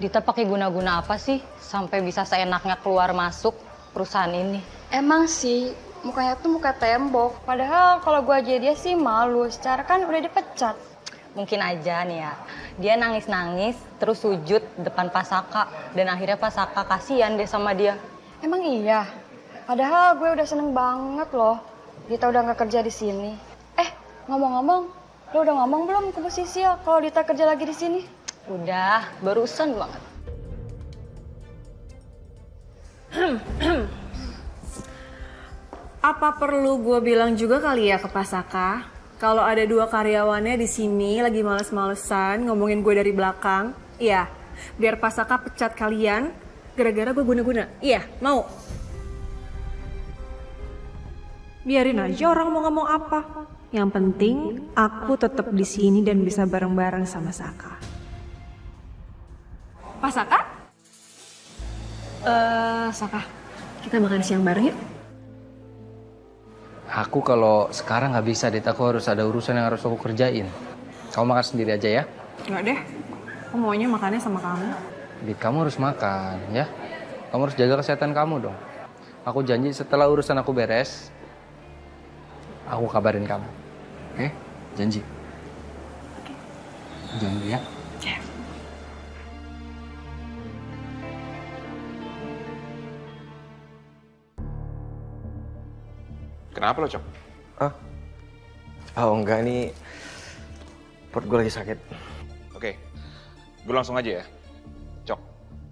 Dita pakai guna-guna apa sih sampai bisa seenaknya keluar masuk perusahaan ini? Emang sih, mukanya tuh muka tembok. Padahal kalau gue aja dia sih malu, secara kan udah dipecat. Mungkin aja nih ya, dia nangis-nangis terus sujud depan Pasaka. Dan akhirnya Pasaka kasihan deh sama dia. Emang iya? Padahal gue udah seneng banget loh. Dita udah gak kerja di sini. Ngomong-ngomong, lo udah ngomong belum ke Bu Sisil kalau Dita kerja lagi di sini? Udah, barusan banget. Apa perlu gue bilang juga kali ya ke Pasaka? Kalau ada 2 karyawannya di sini lagi males-malesan ngomongin gue dari belakang, iya, biar Pasaka pecat kalian gara-gara gue guna-guna. Iya, mau? Biarin aja orang mau ngomong apa. Yang penting aku tetap di sini dan bisa bareng-bareng sama Saka. Pasaka? Saka, kita makan siang bareng yuk. Aku kalau sekarang nggak bisa, Dit. Aku harus ada urusan yang harus aku kerjain. Kamu makan sendiri aja ya. Nggak deh, aku maunya makannya sama kamu. Dit, kamu harus makan ya. Kamu harus jaga kesehatan kamu dong. Aku janji setelah urusan aku beres, aku kabarin kamu. Oke? Janji. Janji ya. Kenapa lo, Cok? Oh enggak, nih perut gue lagi sakit. Oke, gue langsung aja ya. Cok,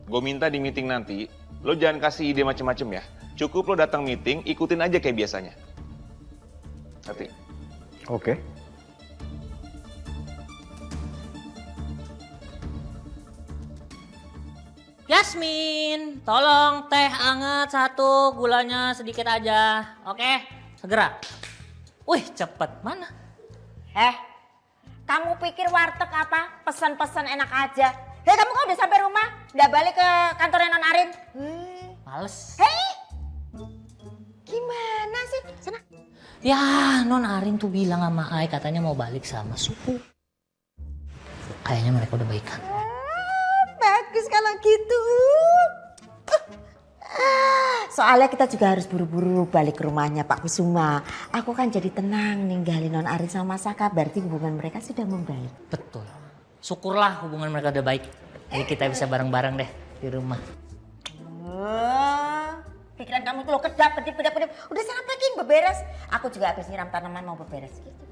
gue minta di meeting nanti, lo jangan kasih ide macem-macem ya. Cukup lo datang meeting, ikutin aja kayak biasanya. Ngerti? Oke. Yasmin, tolong teh anget 1, gulanya sedikit aja. Oke, segera. Wih, cepet. Mana? Kamu pikir warteg apa? Pesan-pesan enak aja. Kamu kok udah sampai rumah? Udah balik ke kantornya Non Arin? Males. Gimana sih? Sana. Ya, Non Arin tuh bilang sama Ai katanya mau balik sama Supu. Kayaknya mereka udah baikan. Bagus kalau gitu. Soalnya kita juga harus buru-buru balik ke rumahnya Pak Kusuma. Aku kan jadi tenang ninggalin Non Arin sama Saka. Berarti hubungan mereka sudah membaik. Betul. Syukurlah hubungan mereka udah baik. Jadi kita bisa bareng-bareng deh di rumah. Pikiran kamu tuh lo kedap. Udah sana packing beberes. Aku juga habis nyiram tanaman mau beberes gitu.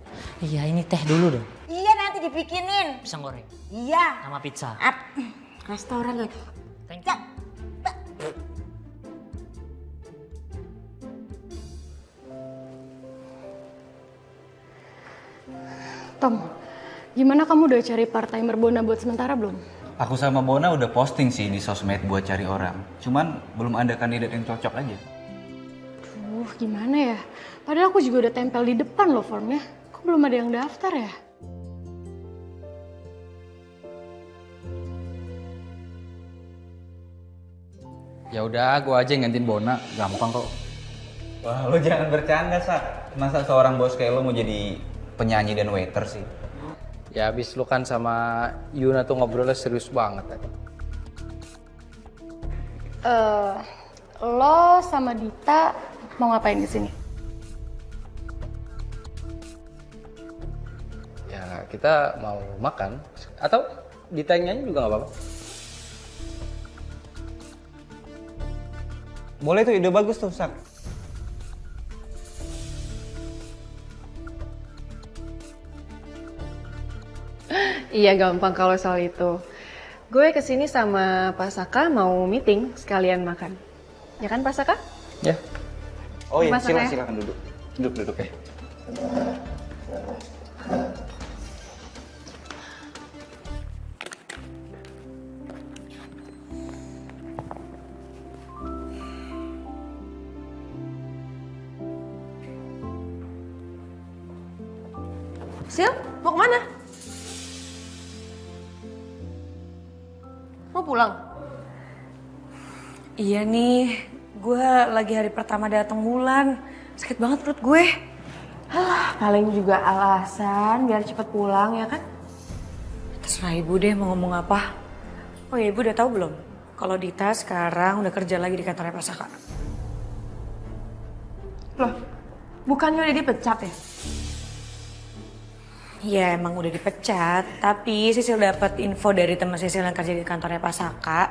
Iya, ini teh dulu dong. Iya nanti dibikinin. Pisang goreng Iya. sama pizza. Restoran ya. Thank you. Tom, gimana kamu udah cari part-timer Bona buat sementara belum? Aku sama Bona udah posting sih di sosmed buat cari orang. Cuman belum ada kandidat yang cocok aja. Gimana ya? Padahal aku juga udah tempel di depan loh formnya. Kok belum ada yang daftar ya? Ya udah, gua aja yang gantiin Bona. Gampang kok. Wah, lo jangan bercanda, Sak. Masa seorang bos kayak lo mau jadi penyanyi dan waiter sih? Ya abis lu kan sama Yuna tuh ngobrolnya serius banget tadi. Lo sama Dita mau ngapain di sini? Ya kita mau makan. Atau ditanyanya juga gak apa-apa. Boleh tuh, ide bagus tuh, Sak. Iya, gampang kalau soal itu. Gue kesini sama Pak Saka mau meeting sekalian makan. Ya kan Pak Saka? Ya. Oh iya, Mas Saka ya? silakan duduk. Duduk ya. Sil, mau kemana? Mau pulang? Iya nih, gue lagi hari pertama datang bulan. Sakit banget perut gue. Alah, paling juga alasan biar cepet pulang ya kan? Terserah ibu deh mau ngomong apa. Oh ya, Ibu udah tahu belum? Kalau Dita sekarang udah kerja lagi di kantornya Pasaka. Loh, bukannya udah dipecat ya? Ya emang udah dipecat, tapi Sisil dapat info dari teman Sisil yang kerja di kantornya Pasaka.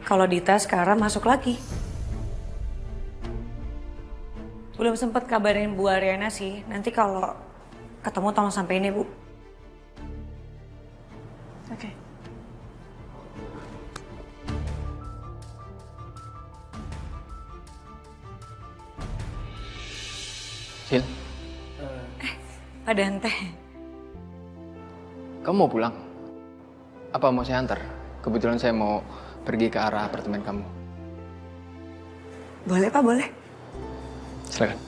Kalau Dita sekarang masuk lagi. Belum sempat kabarin Bu Ariana sih. Nanti kalau ketemu tolong sampein ya, Bu. Oke. Sil, Pak Dante. kamu mau pulang? Apa mau saya antar? Kebetulan saya mau pergi ke arah apartemen kamu. Boleh Pak, boleh. Silakan.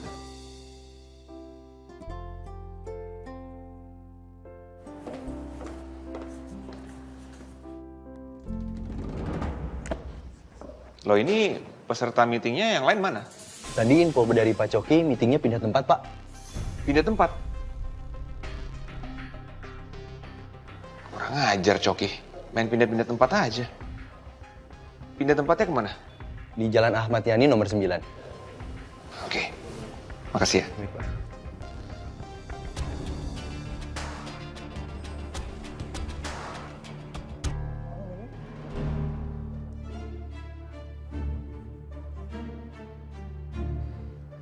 Loh ini peserta meetingnya yang lain mana? Tadi info dari Pak Coki, meetingnya pindah tempat, Pak. Pindah tempat. Kurang ajar Coki, main pindah-pindah tempat aja. Pindah tempatnya kemana? Di Jalan Ahmad Yani nomor 9. Oke, makasih ya.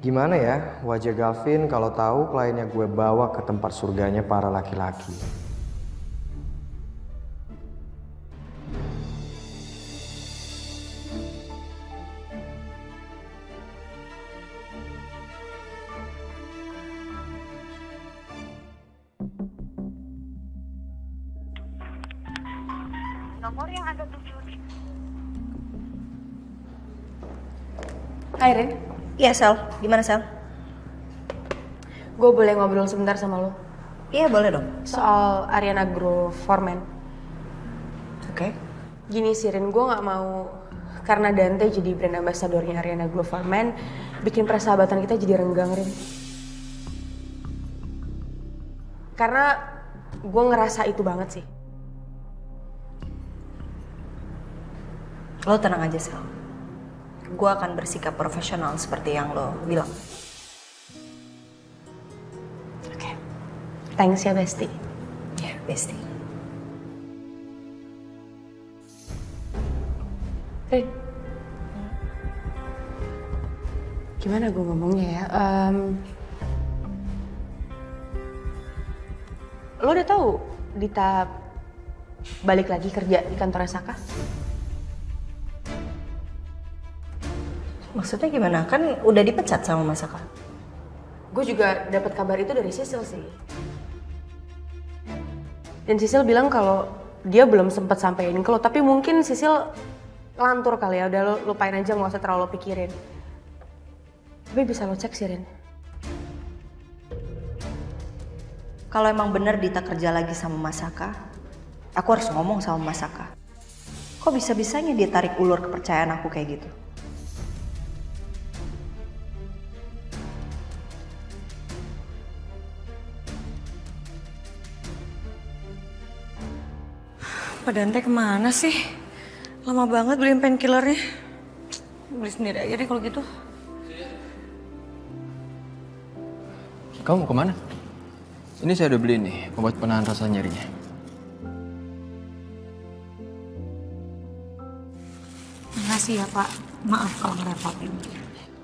Gimana ya wajah Gavin kalau tahu kliennya gue bawa ke tempat surganya para laki-laki? Nomor yang Anda tuju. Hai Rin. Iya Sel, gimana Sel? Gue boleh ngobrol sebentar sama lo? Iya boleh dong. Soal Ariana Grove Foreman. Oke. Gini sih Rin, gue gak mau karena Dante jadi brand ambassadornya Ariana Grove Foreman, bikin persahabatan kita jadi renggang Rin. Karena gue ngerasa itu banget sih. Lo tenang aja Sel. Gue akan bersikap profesional seperti yang lo bilang. Oke. Thanks ya Besti. Ya, Besti. Rin. Gimana gue ngomongnya ya? Lo udah tahu Dita balik lagi kerja di kantor Saka? Maksudnya gimana? Kan udah dipecat sama Masaka. Gue juga dapat kabar itu dari Sisil sih. Dan Sisil bilang kalau dia belum sempat sampein ke lo, tapi mungkin Sisil lantur kali ya. Udah lo lupain aja, nggak usah terlalu pikirin. Tapi bisa lo cek sih Rin. Kalau emang bener Dita kerja lagi sama Masaka, aku harus ngomong sama Masaka. Kok bisa-bisanya dia tarik ulur kepercayaan aku kayak gitu? Pak Dante kemana sih? Lama banget beliin painkillernya. Beli sendiri aja deh kalau gitu. Kamu mau kemana? Ini saya udah beli nih, obat penahan rasa nyerinya. Makasih ya Pak. Maaf kalau ngerepotin.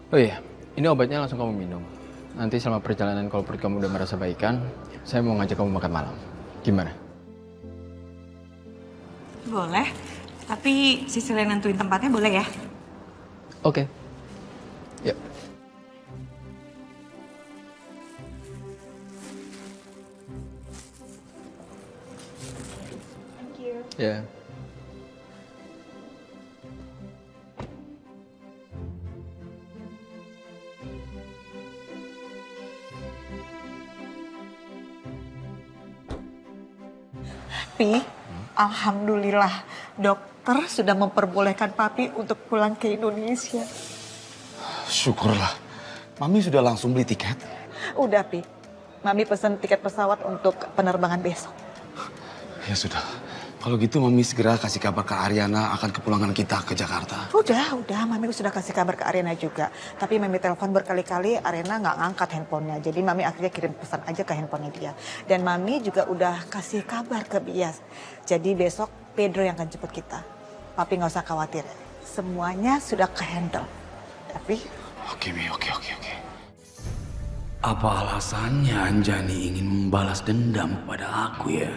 Oh iya, ini obatnya langsung kamu minum. Nanti selama perjalanan kalau perut kamu udah merasa baikan, saya mau ngajak kamu makan malam. Gimana? Boleh. Tapi Sisil yang nentuin tempatnya boleh ya? Oke. Ya. Thank you. Ya. Pi, alhamdulillah dokter sudah memperbolehkan Papi untuk pulang ke Indonesia. Syukurlah. Mami sudah langsung beli tiket. Udah Pi, Mami pesan tiket pesawat untuk penerbangan besok. Ya sudah. Kalau gitu Mami segera kasih kabar ke Ariana akan kepulangan kita ke Jakarta. Udah, Mami sudah kasih kabar ke Ariana juga. Tapi Mami telepon berkali-kali, Ariana nggak ngangkat handphonenya. Jadi Mami akhirnya kirim pesan aja ke handphonenya dia. Dan Mami juga udah kasih kabar ke Bias. Jadi besok Pedro yang akan jemput kita. Papi nggak usah khawatir. Semuanya sudah ke-handle. Tapi... Oke, Mi, oke. Apa alasannya Anjani ingin membalas dendam pada aku ya?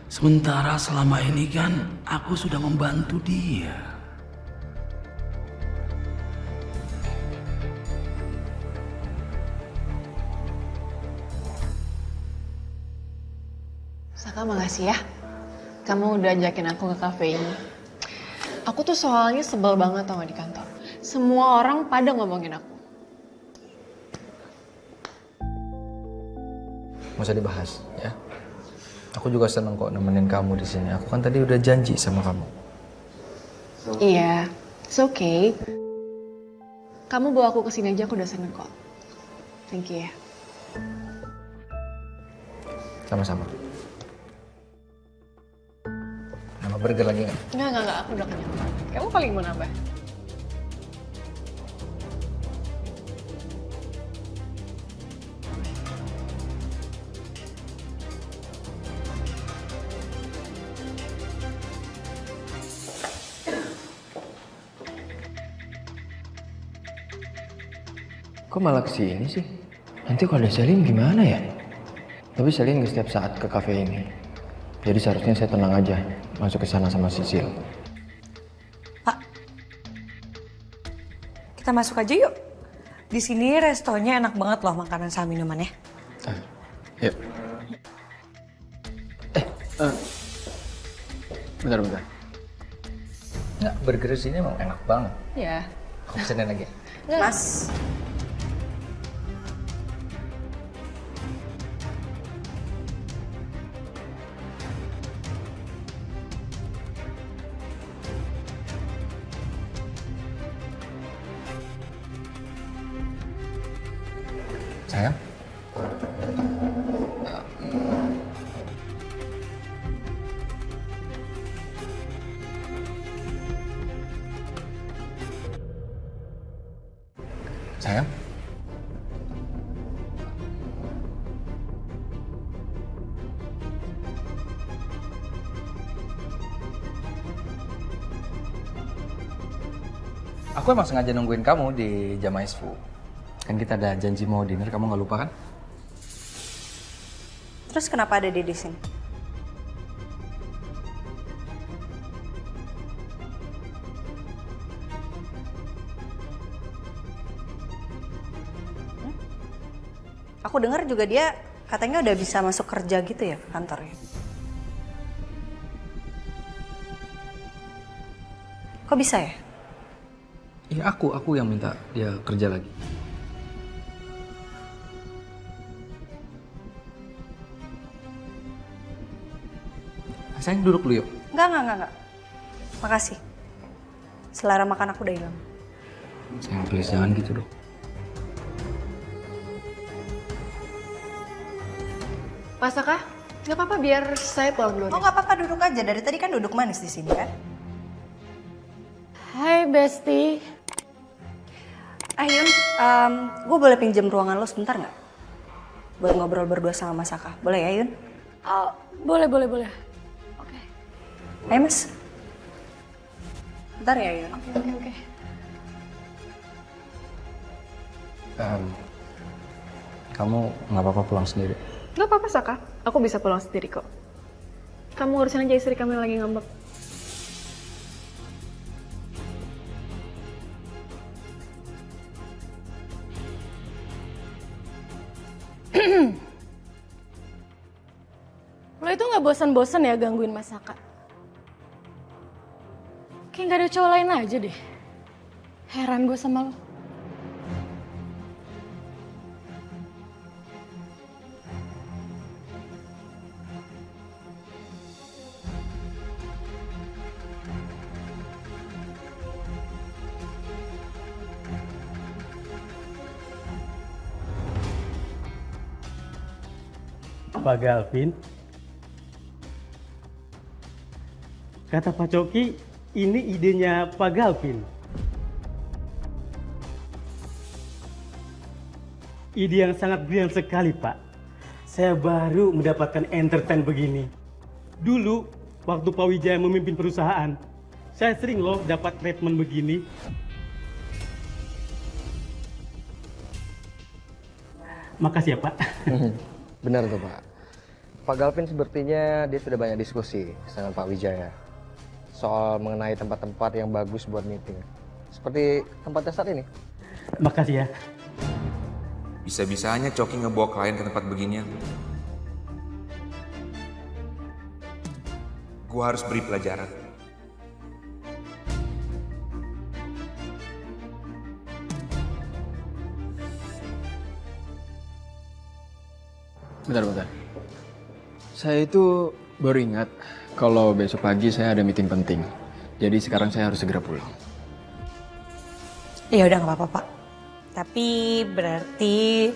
Sementara selama ini kan aku sudah membantu dia. Saka, makasih ya. Kamu udah ajakin aku ke cafe ini. Aku tuh soalnya sebel banget tau gak di kantor. Semua orang pada ngomongin aku. Nggak usah dibahas, ya. Aku juga seneng kok nemenin kamu di sini. Aku kan tadi udah janji sama kamu. Iya, it's okay. Kamu bawa aku kesini aja, aku udah seneng kok. Thank you ya. Sama-sama. Nama burger lagi nggak? Enggak, aku udah kenyang. Kamu paling mau nambah? Kok malah kesini sih? Nanti kalau ada Selin gimana ya? Tapi Selin nggak setiap saat ke kafe ini. Jadi seharusnya saya tenang aja masuk ke sana sama Sisil. Pak, kita masuk aja yuk. Di sini restonya enak banget loh makanan sama minumannya. Yuk. Bentar. Nggak, burger di sini emang enak banget. Iya. Aku pesenin lagi. Mas. Sayang. Sayang. Aku emang sengaja nungguin kamu di Jamaisfu. Kan kita ada janji mau dinner, kamu nggak lupa kan? Terus kenapa ada di sini? Aku dengar juga dia katanya udah bisa masuk kerja gitu ya ke kantornya. Kok bisa ya? Iya, aku yang minta dia kerja lagi. Sayang, duduk dulu yuk. Enggak. Makasih. Selera makan aku udah hilang. Sayang, please jangan gitu dong. Mas Saka, nggak apa-apa biar saya pulang dulu. Oh nggak apa-apa, duduk aja. Dari tadi kan duduk manis di sini kan? Hai Besti. Ayun, gue boleh pinjam ruangan lo sebentar nggak? Buat ngobrol berdua sama Mas Saka. Boleh ya, Yun? Oh, boleh. Oke. Ayo, Mas. Bentar ya, Yun. Oke. Kamu nggak apa-apa pulang sendiri? Nggak apa-apa Saka, aku bisa pulang sendiri kok. Kamu urusin aja istri kamu yang lagi ngambek. Lo itu nggak bosan-bosan ya gangguin Mas Saka? Kayak nggak ada cowok lain aja deh. Heran gue sama lo. Pak Galvin, Kata Pak Coki, ini idenya Pak Galvin. Ide yang sangat brilian sekali, Pak. Saya baru mendapatkan entertain begini. Dulu, waktu Pak Wijaya memimpin perusahaan, saya sering loh dapat treatment begini. Makasih ya, Pak. Benar tuh, Pak. Pak Galvin sepertinya dia sudah banyak diskusi dengan Pak Wijaya soal mengenai tempat-tempat yang bagus buat meeting. Seperti tempatnya saat ini. Makasih ya. Bisa-bisanya Coki ngebawa klien ke tempat beginian. Gua harus beri pelajaran. Bentar. Saya itu baru ingat kalau besok pagi saya ada meeting penting. Jadi sekarang saya harus segera pulang. Ya udah nggak apa-apa Pak. Tapi berarti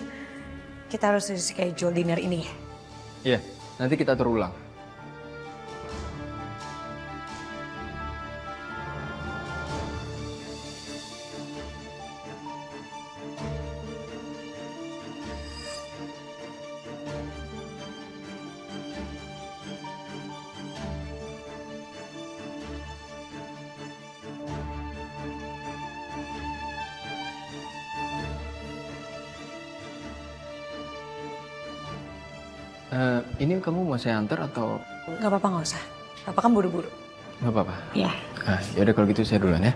kita harus schedule dinner ini ya? Iya, nanti kita terulang. Ini kamu mau saya antar atau? Nggak apa-apa, nggak usah. Papa kan buru-buru. Nggak apa-apa? Iya. Yaudah kalau gitu saya duluan ya.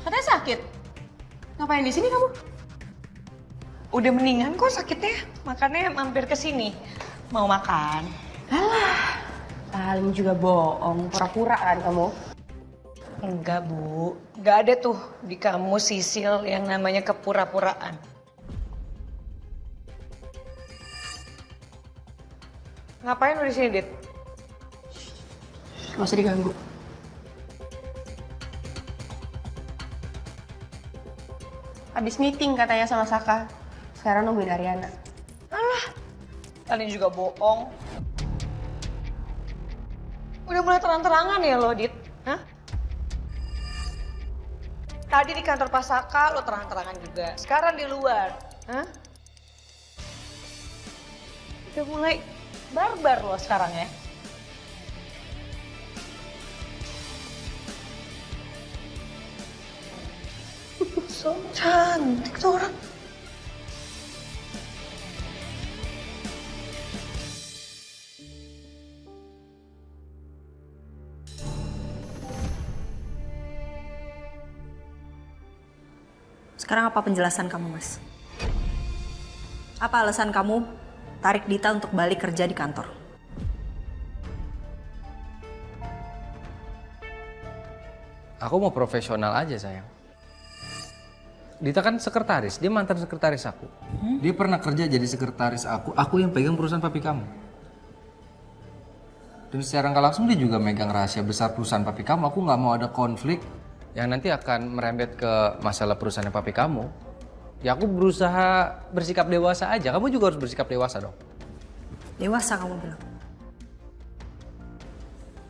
Katanya sakit. Ngapain di sini kamu? Udah mendingan kok sakitnya. Makanya mampir ke sini. Mau makan? Alah, paling juga bohong, pura-pura kan kamu? Enggak, Bu. Enggak ada tuh di kamu Sisil yang namanya kepura-puraan. Ngapain lu di sini, Dit? Gak usah diganggu. Habis meeting katanya sama Saka. Sekarang nungguin Ariana. Alah, kalian juga bohong. Udah mulai terang-terangan ya lo, Dit? Hah? Tadi di kantor Pak Saka lo terang-terangan juga. Sekarang di luar. Hah? Udah mulai barbar lo sekarang ya. So cantik tuh orang. Sekarang apa penjelasan kamu, Mas? Apa alasan kamu tarik Dita untuk balik kerja di kantor? Aku mau profesional aja, sayang. Dita kan sekretaris, dia mantan sekretaris aku. Dia pernah kerja jadi sekretaris aku yang pegang perusahaan papi kamu. Dan secara nggak langsung dia juga megang rahasia besar perusahaan papi kamu. Aku nggak mau ada konflik yang nanti akan merembet ke masalah perusahaan papi kamu. Ya aku berusaha bersikap dewasa aja, kamu juga harus bersikap dewasa dong. Dewasa kamu bilang.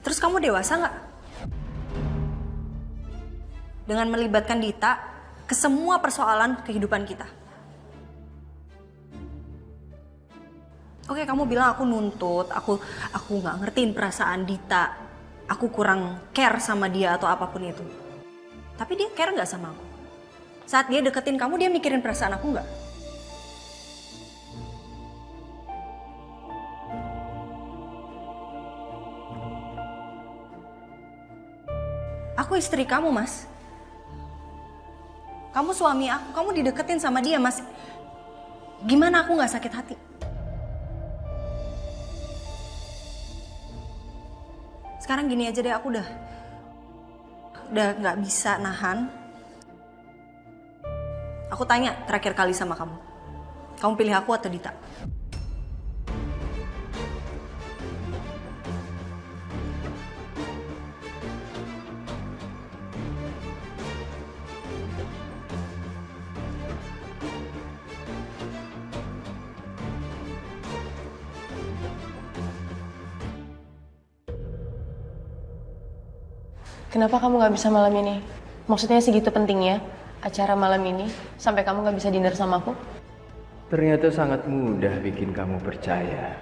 Terus kamu dewasa nggak? Dengan melibatkan Dita ke semua persoalan kehidupan kita. Oke, kamu bilang aku nuntut, aku nggak ngertiin perasaan Dita, aku kurang care sama dia atau apapun itu. Tapi dia care nggak sama aku? Saat dia deketin kamu, dia mikirin perasaan aku nggak? Aku istri kamu, Mas. Kamu suami aku, kamu dideketin sama dia, Mas. Gimana aku nggak sakit hati? Sekarang gini aja deh, aku udah nggak bisa nahan. Aku tanya terakhir kali sama kamu. Kamu pilih aku atau Dita? Kenapa kamu nggak bisa malam ini? Maksudnya segitu pentingnya acara malam ini sampai kamu nggak bisa dinner sama aku? Ternyata sangat mudah bikin kamu percaya.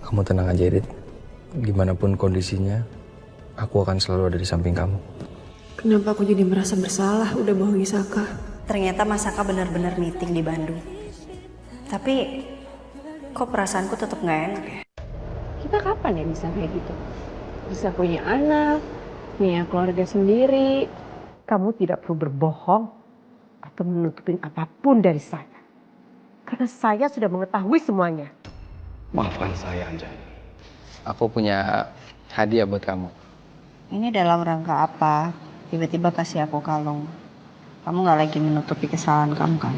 Kamu tenang aja, Edith. Gimana pun kondisinya, aku akan selalu ada di samping kamu. Kenapa aku jadi merasa bersalah udah bohongi Saka? Ternyata Mas Saka benar-benar meeting di Bandung. Tapi kok perasaanku tetap nggak enak ya? Kita kapan ya bisa kayak gitu? Bisa punya anak, punya keluarga sendiri. Kamu tidak perlu berbohong atau menutupin apapun dari saya. Karena saya sudah mengetahui semuanya. Maafkan saya, Anjani. Aku punya hadiah buat kamu. Ini dalam rangka apa? Tiba-tiba kasih aku kalung. Kamu nggak lagi menutupi kesalahan kamu kan?